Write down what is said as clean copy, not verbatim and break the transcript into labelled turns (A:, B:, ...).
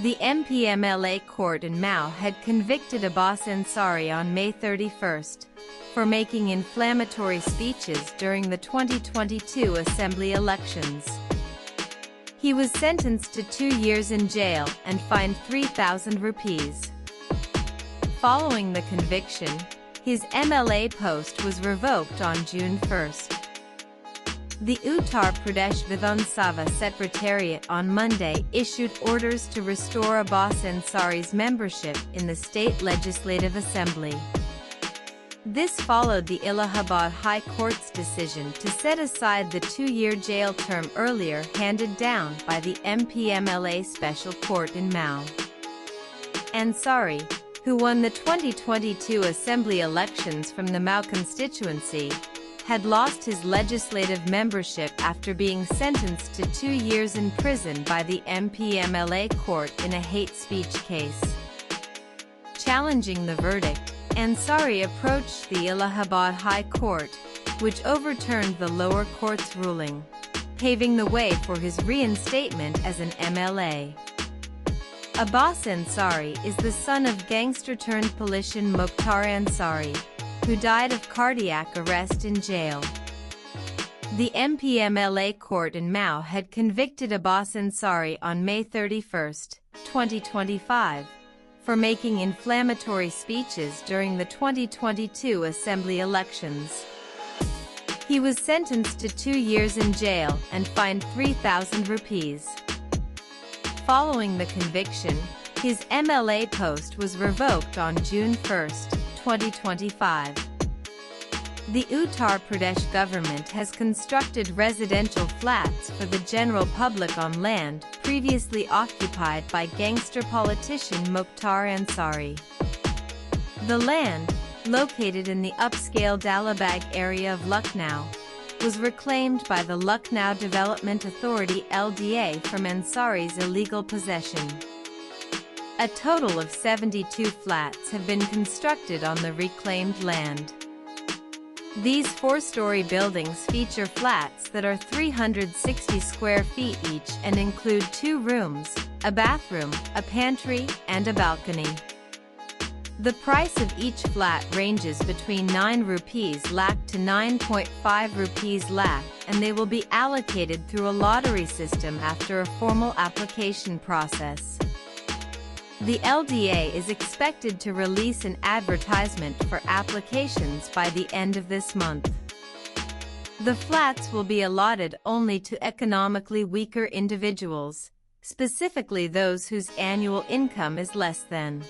A: The MPMLA court in Mao had convicted Abbas Ansari on May 31st for making inflammatory speeches during the 2022 assembly elections. He was sentenced to 2 years in jail and fined 3,000 rupees. Following the conviction, his MLA post was revoked on June 1st. The Uttar Pradesh Vidhan Sabha Secretariat on Monday issued orders to restore Abbas Ansari's membership in the state legislative assembly. This followed the Allahabad High Court's decision to set aside the 2-year jail term earlier handed down by the MPMLA Special Court in Mao. Ansari, who won the 2022 assembly elections from the Mao constituency, had lost his legislative membership after being sentenced to 2 years in prison by the MPMLA court in a hate speech case. Challenging the verdict, Ansari approached the Allahabad High Court, which overturned the lower court's ruling, paving the way for his reinstatement as an MLA. Abbas Ansari is the son of gangster-turned-politician Mukhtar Ansari, who died of cardiac arrest in jail. The MPMLA court in Mao had convicted Abbas Ansari on May 31, 2025, for making inflammatory speeches during the 2022 assembly elections. He was sentenced to 2 years in jail and fined 3,000 rupees. Following the conviction, his MLA post was revoked on June 1, 2025. The Uttar Pradesh government has constructed residential flats for the general public on land previously occupied by gangster politician Mukhtar Ansari. The land, located in the upscale Dalibag area of Lucknow, was reclaimed by the Lucknow Development Authority (LDA) from Ansari's illegal possession. A total of 72 flats have been constructed on the reclaimed land. These 4-story buildings feature flats that are 360 square feet each and include 2 rooms, a bathroom, a pantry, and a balcony. The price of each flat ranges between 9 rupees lakh to 9.5 rupees lakh, and they will be allocated through a lottery system after a formal application process. The LDA is expected to release an advertisement for applications by the end of this month. The flats will be allotted only to economically weaker individuals, specifically those whose annual income is less than